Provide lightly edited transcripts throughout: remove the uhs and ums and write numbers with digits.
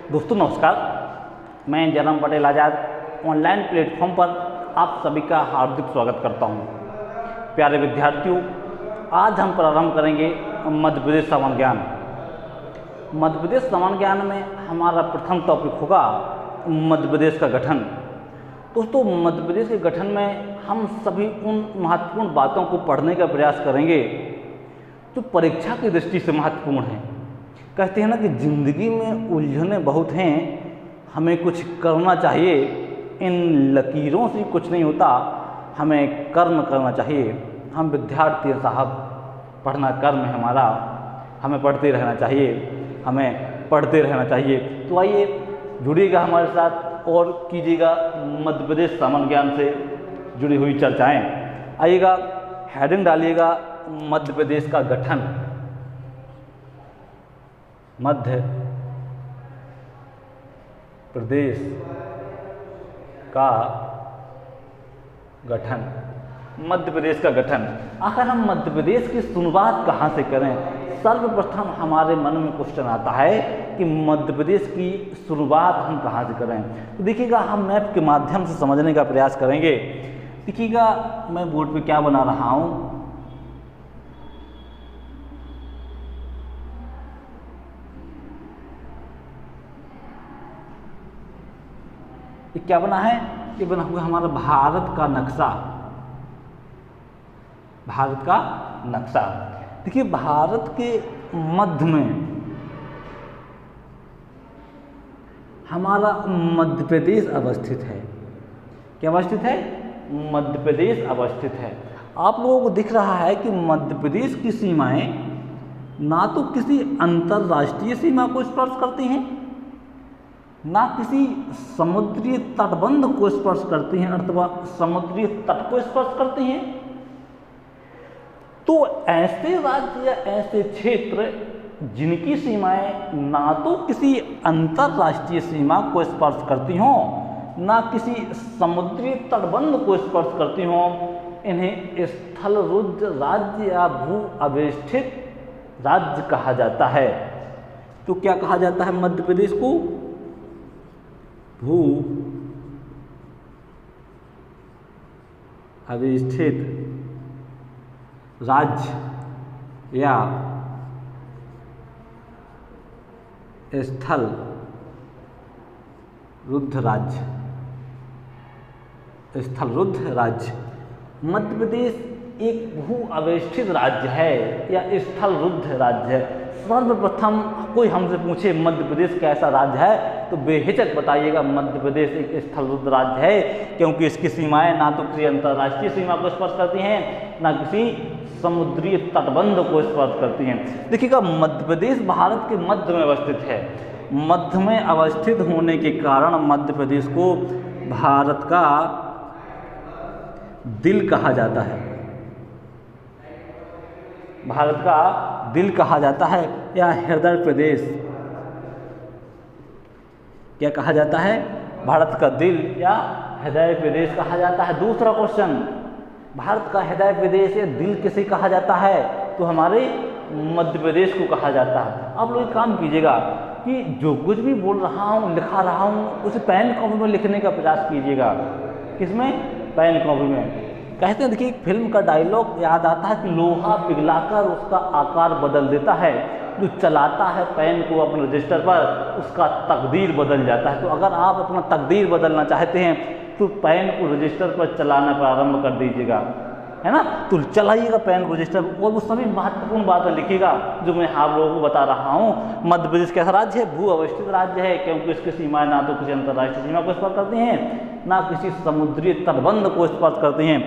दोस्तों नमस्कार, मैं जयराम पटेल आज़ाद ऑनलाइन प्लेटफॉर्म पर आप सभी का हार्दिक स्वागत करता हूं। प्यारे विद्यार्थियों, आज हम प्रारंभ करेंगे मध्य प्रदेश सामान्य ज्ञान। मध्य प्रदेश सामान्य ज्ञान में हमारा प्रथम टॉपिक होगा मध्य प्रदेश का गठन। दोस्तों, मध्य प्रदेश के गठन में हम सभी उन महत्वपूर्ण बातों को पढ़ने का प्रयास करेंगे जो परीक्षा की दृष्टि से महत्वपूर्ण है। कहते हैं ना कि जिंदगी में उलझने बहुत हैं, हमें कुछ करना चाहिए, इन लकीरों से कुछ नहीं होता, हमें कर्म करना चाहिए। हम विद्यार्थी हैं साहब, पढ़ना कर्म है हमारा, हमें पढ़ते रहना चाहिए। तो आइए जुड़िएगा हमारे साथ और कीजिएगा मध्य प्रदेश सामान्य ज्ञान से जुड़ी हुई चर्चाएं। आइएगा, हेडिंग डालिएगा मध्य प्रदेश का गठन। मध्य प्रदेश का गठन। मध्य प्रदेश का गठन, आखिर हम मध्य प्रदेश की शुरुआत कहाँ से करें? सर्वप्रथम हमारे मन में क्वेश्चन आता है कि मध्य प्रदेश की शुरुआत हम कहाँ से करें। तो देखिएगा, हम मैप के माध्यम से समझने का प्रयास करेंगे। देखिएगा, मैं बोर्ड पे क्या बना रहा हूँ। ये क्या बना है? ये बना हुआ हमारा भारत का नक्शा। भारत का नक्शा। देखिए, भारत के मध्य में हमारा मध्य प्रदेश अवस्थित है। क्या अवस्थित है? मध्य प्रदेश अवस्थित है। आप लोगों को दिख रहा है कि मध्य प्रदेश की सीमाएं ना तो किसी अंतरराष्ट्रीय सीमा को स्पर्श करती हैं, ना किसी समुद्री तटबंध को स्पर्श करती हैं अथवा समुद्री तट को स्पर्श करती हैं। तो ऐसे राज्य या ऐसे क्षेत्र जिनकी सीमाएं ना तो किसी अंतरराष्ट्रीय सीमा को स्पर्श करती हों, ना किसी समुद्री तटबंध को स्पर्श करती हों, इन्हें स्थलरुद्ध राज्य या भू अवेष्टित राज्य कहा जाता है। तो क्या कहा जाता है मध्य प्रदेश को? भू अवस्थित राज्य या स्थल रुद्ध राज्य। स्थल रुद्ध राज्य। मध्य प्रदेश एक भू अवस्थित राज्य है या स्थल रुद्ध राज्य है। सर्वप्रथम कोई हमसे पूछे मध्य प्रदेश कैसा राज्य है, तो बेहिचक बताइएगा मध्य प्रदेश एक स्थल रुद्ध राज्य है, क्योंकि इसकी सीमाएं ना तो किसी अंतर्राष्ट्रीय सीमा को स्पर्श करती हैं, ना किसी समुद्री तटबंध को स्पर्श करती हैं। देखिएगा, मध्य प्रदेश भारत के मध्य में अवस्थित है। मध्य में अवस्थित होने के कारण मध्य प्रदेश को भारत का दिल कहा जाता है। भारत का दिल कहा जाता है या हृदय प्रदेश। क्या कहा जाता है? भारत का दिल या हृदय प्रदेश कहा जाता है। दूसरा क्वेश्चन, भारत का हृदय प्रदेश या दिल किसे कहा जाता है? तो हमारे मध्य प्रदेश को कहा जाता है। आप लोग एक काम कीजिएगा कि जो कुछ भी बोल रहा हूँ, लिखा रहा हूँ, उसे पेन कॉपी में लिखने का प्रयास कीजिएगा। किसमें? पेन कॉपी में। कहते हैं, देखिए, एक फिल्म का डायलॉग याद आता है कि लोहा पिघलाकर उसका आकार बदल देता है, जो चलाता है पेन को अपने रजिस्टर पर, उसका तकदीर बदल जाता है। तो अगर आप अपना तकदीर बदलना चाहते हैं तो पेन को रजिस्टर पर चलाना प्रारंभ कर दीजिएगा, है ना। तो चलाइएगा पेन को रजिस्टर पर और वो सभी महत्वपूर्ण बातें लिखिएगा जो मैं आप लोगों को बता रहा हूँ। मध्य प्रदेश कैसा राज्य है? भू अवस्थित राज्य है, क्योंकि इसकी सीमाएं ना तो किसी अंतर्राष्ट्रीय सीमा को स्पर्श करती हैं, ना किसी समुद्री तटबंध को स्पर्श करती हैं।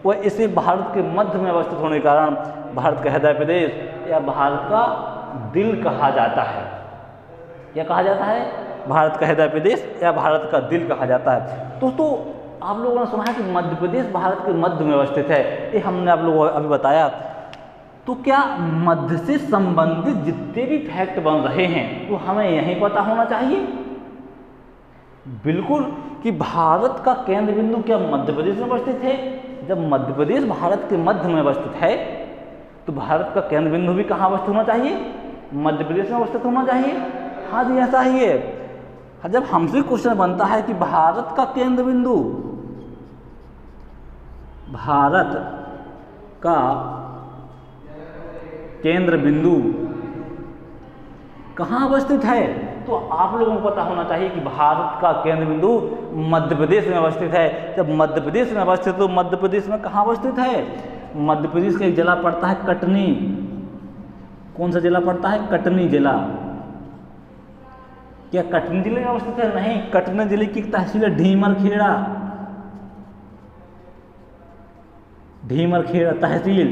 वह इसे भारत के मध्य में अवस्थित होने के कारण भारत का हृदय प्रदेश या भारत का दिल कहा जाता है। क्या कहा जाता है? भारत का हृदय प्रदेश या भारत का दिल कहा जाता है। दोस्तों, आप लोगों ने सुना है कि मध्य प्रदेश भारत के मध्य में अवस्थित है, ये हमने आप लोगों को अभी बताया। तो क्या मध्य से संबंधित जितने भी फैक्ट बन रहे हैं तो हमें यही पता होना चाहिए? बिल्कुल, कि भारत का केंद्र बिंदु क्या मध्य प्रदेश में अवस्थित है। जब मध्य प्रदेश भारत के मध्य में अवस्थित है तो भारत का केंद्र बिंदु भी कहाँ अवस्थित होना चाहिए? मध्य प्रदेश में अवस्थित होना चाहिए। हाँ जी, ऐसा ही है। जब हमसे क्वेश्चन बनता है कि भारत का केंद्र बिंदु, भारत का केंद्र बिंदु कहाँ अवस्थित है, तो आप लोगों को पता होना चाहिए कि भारत का केंद्र बिंदु मध्य प्रदेश में अवस्थित है। जब मध्य प्रदेश में अवस्थित, तो मध्य प्रदेश में कहाँ अवस्थित है, मध्य प्रदेश का एक जिला पड़ता है कटनी। कौन सा जिला पड़ता है, कटनी जिला। क्या कटनी जिले में अवस्थित है, नहीं, कटनी जिले की तहसील है ढीमरखेड़ा, ढीमरखेड़ा तहसील,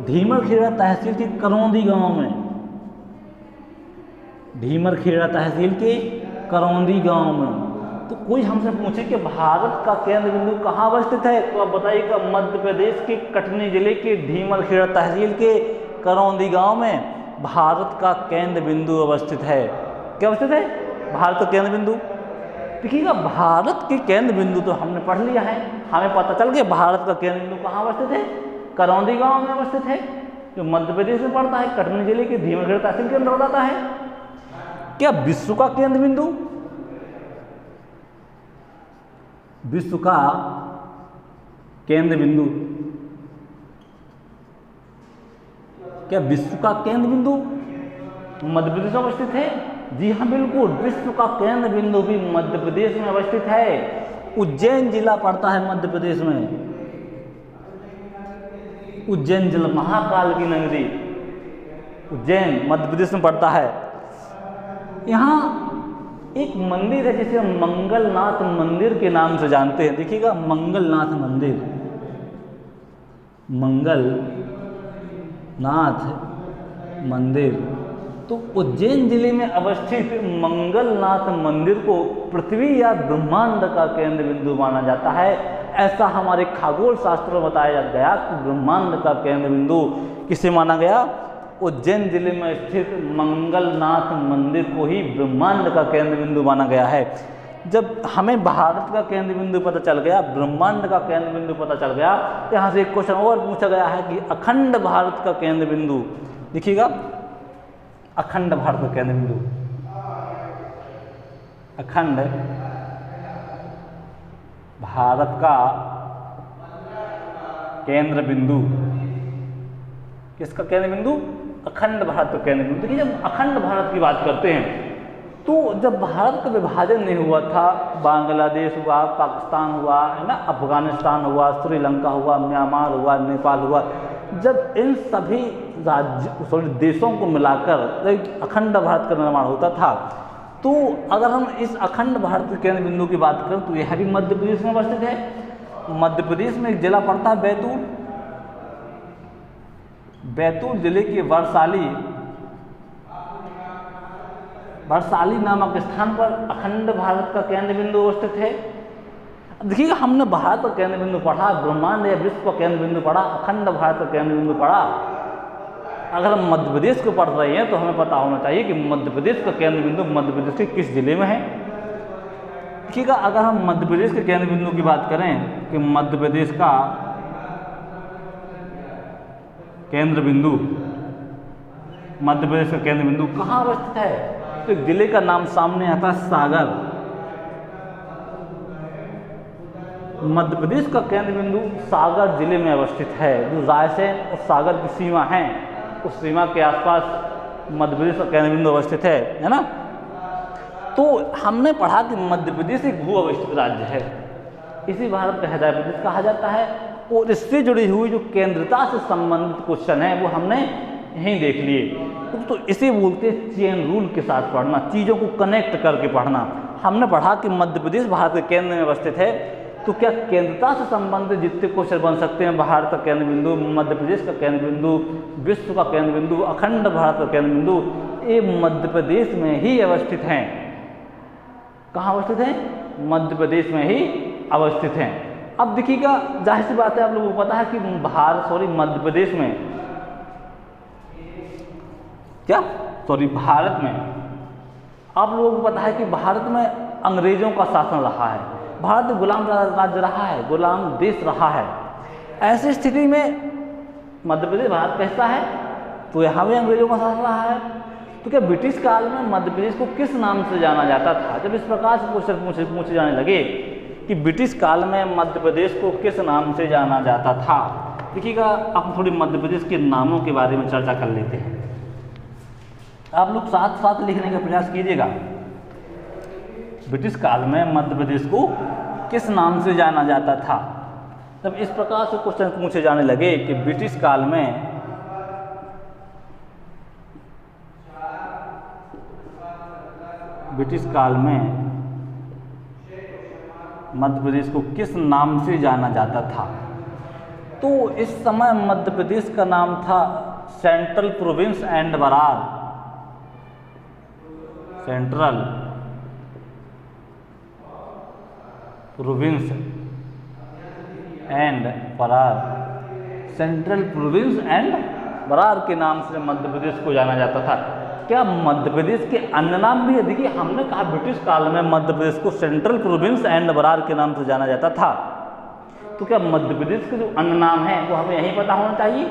ढीमरखेड़ा तहसील के करौंदी गांव में, ढीमरखेड़ा तहसील के करौंदी गांव में। तो कोई हमसे पूछे कि भारत का केंद्र बिंदु कहाँ अवस्थित है, तो आप बताइएगा मध्य प्रदेश के कटनी जिले के ढीमरखेड़ा तहसील के करौंदी गांव में भारत का केंद्र बिंदु अवस्थित है। क्या अवस्थित है, भारत का केंद्र बिंदु। देखिएगा भारत के केंद्र बिंदु तो हमने पढ़ लिया है, हमें पता चल गया भारत का केंद्र बिंदु कहाँ अवस्थित है, करौंदी गांव में अवस्थित है, जो मध्य प्रदेश में पड़ता है, कटनी जिले के ढीमरखेड़ा तहसील के अंदर आता है। क्या विश्व का केंद्र बिंदु, विश्व का केंद्र बिंदु, क्या विश्व का केंद्र बिंदु मध्य प्रदेश में अवस्थित है? जी हाँ बिल्कुल, विश्व का केंद्र बिंदु भी मध्य प्रदेश में अवस्थित है। उज्जैन जिला पड़ता है मध्य प्रदेश में, उज्जैन जिला, महाकाल की नगरी उज्जैन मध्य प्रदेश में पड़ता है। यहाँ एक मंदिर है जिसे हम मंगलनाथ मंदिर के नाम से जानते हैं। देखिएगा मंगलनाथ मंदिर, मंगलनाथ मंदिर, तो उज्जैन जिले में अवस्थित मंगलनाथ मंदिर को पृथ्वी या ब्रह्मांड का केंद्र बिंदु माना जाता है। ऐसा हमारे खगोल शास्त्र में बताया गया कि ब्रह्मांड का केंद्र बिंदु किसे माना गया, उज्जैन जिले में स्थित मंगलनाथ मंदिर को ही ब्रह्मांड का केंद्र बिंदु माना गया है। जब हमें भारत का केंद्र बिंदु पता चल गया, ब्रह्मांड का केंद्र बिंदु पता चल गया, तो यहाँ से एक क्वेश्चन और पूछा गया है कि अखंड भारत का केंद्र बिंदु। देखिएगा अखंड भारत का केंद्र बिंदु, अखंड भारत का केंद्र बिंदु, किसका केंद्र बिंदु, अखंड भारत का केंद्र बिंदु। देखिए जब अखंड भारत की बात करते हैं तो जब भारत का विभाजन नहीं हुआ था, बांग्लादेश हुआ, पाकिस्तान हुआ, है ना, अफगानिस्तान हुआ, श्रीलंका हुआ, म्यांमार हुआ, नेपाल हुआ, जब इन सभी राज्य देशों को मिलाकर एक अखंड भारत का निर्माण होता था, तो अगर हम इस अखंड भारत के केंद्र बिंदु की बात करें तो यह भी मध्य प्रदेश में अवस्थित है। मध्य प्रदेश में एक जिला पड़ता है बैतूल, बैतूल जिले के वरसाली नामक स्थान पर अखंड भारत का केंद्र बिंदु अवस्थित है। देखिएगा हमने भारत का केंद्र बिंदु पढ़ा, ब्रह्मांड या विश्व का केंद्र बिंदु पढ़ा, अखंड भारत का केंद्र बिंदु पढ़ा। अगर हम मध्य प्रदेश को पढ़ रहे हैं तो हमें पता होना चाहिए कि मध्य प्रदेश का केंद्र बिंदु मध्य प्रदेश के किस जिले में है। देखिएगा अगर हम मध्य प्रदेश के केंद्र बिंदु की बात करें कि मध्य प्रदेश का केंद्र बिंदु, मध्य प्रदेश का केंद्र बिंदु कहाँ अवस्थित है, तो एक जिले का नाम सामने आता है सागर। मध्य प्रदेश का केंद्र बिंदु सागर जिले में अवस्थित है। जो रायसेन और सागर की सीमा है, उस सीमा के आसपास मध्य प्रदेश का केंद्र बिंदु अवस्थित है ना। तो हमने पढ़ा कि मध्य प्रदेश एक भू अवस्थित राज्य है, इसी भारत का हृदय प्रदेश कहा जाता है। और इससे जुड़ी हुई जो केंद्रता से संबंधित क्वेश्चन है वो हमने यहीं देख लिए। तो इसे बोलते हैं चेन रूल के साथ पढ़ना, चीज़ों को कनेक्ट करके पढ़ना। हमने पढ़ा कि मध्य प्रदेश भारत के केंद्र में अवस्थित है, तो क्या केंद्रता से संबंधित जितने क्वेश्चन बन सकते हैं, भारत का केंद्र बिंदु, मध्य प्रदेश का केंद्र बिंदु, विश्व का केंद्र बिंदु, अखंड भारत का केंद्र बिंदु, ये मध्य प्रदेश में ही अवस्थित हैं। कहाँ अवस्थित हैं, मध्य प्रदेश में ही अवस्थित हैं। अब देखिएगा जाहिर सी बात है, आप लोगों को पता है कि मध्य प्रदेश में भारत में आप लोगों को पता है कि भारत में अंग्रेजों का शासन रहा है, भारत गुलाम राज्य रहा है, गुलाम देश रहा है। ऐसी स्थिति में मध्य प्रदेश भारत का हिस्सा है, तो यहाँ भी अंग्रेजों का शासन रहा है। तो क्या ब्रिटिश काल में मध्य प्रदेश को किस नाम से जाना जाता था? जब इस प्रकार से क्वेश्चन पूछे जाने लगे कि ब्रिटिश काल में मध्य प्रदेश को किस नाम से जाना जाता था, देखिएगा आप थोड़ी मध्य प्रदेश के नामों के बारे में चर्चा कर लेते हैं। आप लोग साथ साथ लिखने का प्रयास कीजिएगा। ब्रिटिश काल में मध्य प्रदेश को किस नाम से जाना जाता था? तब इस प्रकार से क्वेश्चन पूछे जाने लगे कि ब्रिटिश काल में मध्य प्रदेश को किस नाम से जाना जाता था? तो इस समय मध्य प्रदेश का नाम था central province and Berar. Central province and Berar. Central province and Berar के नाम से मध्य प्रदेश को जाना जाता था। क्या मध्य प्रदेश के अन्य नाम भी है? देखिए हमने कहा ब्रिटिश काल में मध्य प्रदेश को सेंट्रल प्रोविंस एंड बरार के नाम से जाना जाता था, तो क्या मध्य प्रदेश के जो अन्य नाम हैं वो हमें यही पता होना चाहिए?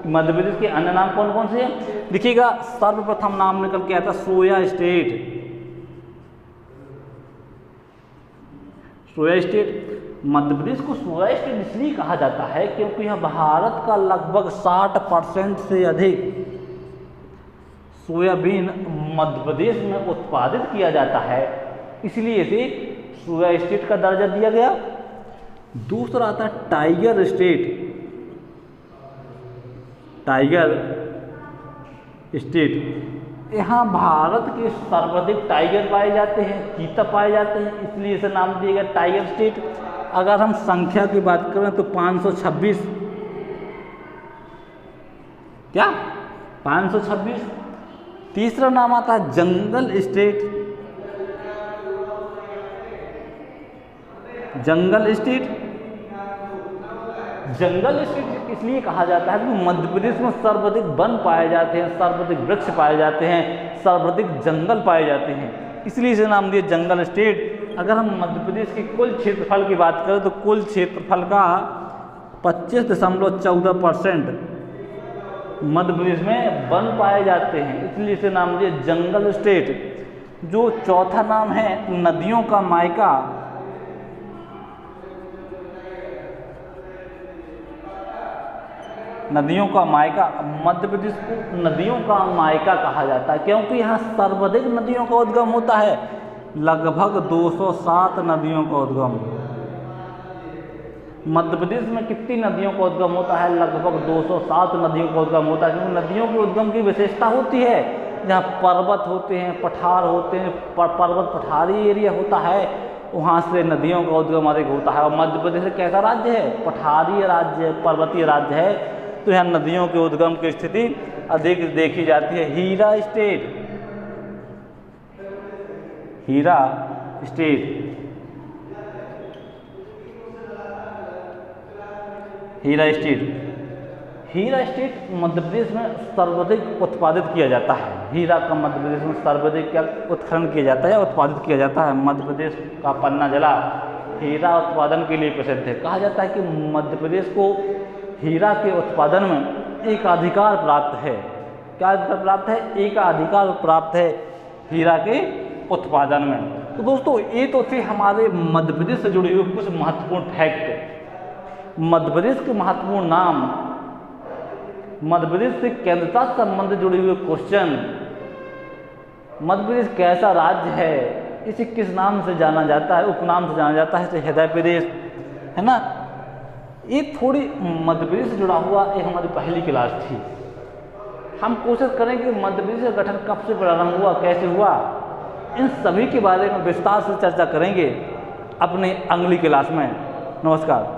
मध्य प्रदेश के अन्य नाम कौन कौन से हैं? देखिएगा सर्वप्रथम नाम निकल के आता soya state. Soya state, Madhya Pradesh को सोया स्टेट इसलिए कहा जाता है क्योंकि यह भारत का लगभग 60% से अधिक सोयाबीन मध्य प्रदेश में उत्पादित किया जाता है, इसलिए इसे सोया स्टेट का दर्जा दिया गया। दूसरा आता है टाइगर स्टेट। टाइगर स्टेट, यहाँ भारत के सर्वाधिक टाइगर पाए जाते हैं, चीता पाए जाते हैं, इसलिए इसे नाम दिया गया टाइगर स्टेट। अगर हम संख्या की बात करें तो 526, क्या 526। तीसरा नाम आता है जंगल स्टेट। जंगल स्टेट, जंगल स्टेट इसलिए कहा जाता है कि मध्य प्रदेश में सर्वाधिक वन पाए जाते हैं, सर्वाधिक वृक्ष पाए जाते हैं, सर्वाधिक जंगल पाए जाते हैं, इसलिए इसे नाम दिया जंगल स्टेट। अगर हम मध्य प्रदेश के कुल क्षेत्रफल की बात करें तो कुल क्षेत्रफल का 25.14% मध्य प्रदेश में वन पाए जाते हैं, इसलिए इसे नाम दिया जंगल स्टेट। जो चौथा नाम है नदियों का मायका। नदियों का मायका, मध्य प्रदेश को नदियों का मायका कहा जाता है क्योंकि यहाँ सर्वाधिक नदियों का उद्गम होता है, लगभग 207 नदियों का उद्गम। मध्य प्रदेश में कितनी नदियों का उद्गम होता है? लगभग 207 नदियों का उद्गम होता है, क्योंकि नदियों के उद्गम की विशेषता होती है जहाँ पर्वत होते हैं, पठार होते हैं, पर्वत पठारी एरिया होता है, वहाँ से नदियों का उद्गम अधिक होता है। और मध्य प्रदेश एक कैसा राज्य है? पठारी राज्य है, पर्वतीय राज्य है, तो यहाँ नदियों के उद्गम की स्थिति अधिक देखी जाती है। हीरा स्टेट, हीरा स्टेट, हीरा स्टेट, हीरा स्टेट मध्य प्रदेश में सर्वाधिक उत्पादित किया जाता है। हीरा का मध्य प्रदेश में सर्वाधिक क्या उत्खनन किया जाता है, उत्पादित किया जाता है। मध्य प्रदेश का पन्ना जिला हीरा उत्पादन के लिए प्रसिद्ध है। कहा जाता है कि मध्य प्रदेश को हीरा के उत्पादन में एकाधिकार प्राप्त है। क्या अधिकार प्राप्त है? एकाधिकार प्राप्त है हीरा के उत्पादन में। तो दोस्तों ये तो थे हमारे मध्य प्रदेश से जुड़े हुए कुछ महत्वपूर्ण फैक्ट। मध्य प्रदेश के महत्वपूर्ण नाम, मध्य प्रदेश से केंद्रता से संबंधित जुड़े हुए क्वेश्चन, मध्य प्रदेश कैसा राज्य है, इसे किस नाम से जाना जाता है, उपनाम से जाना जाता है, इसे हृदय प्रदेश, है ना। ये थोड़ी मध्य प्रदेश से जुड़ा हुआ एक हमारी पहली क्लास थी। हम कोशिश करें कि मध्य प्रदेश का गठन कब से प्रारंभ हुआ, कैसे हुआ, इन सभी के बारे में विस्तार से चर्चा करेंगे अपने अगली क्लास में। नमस्कार।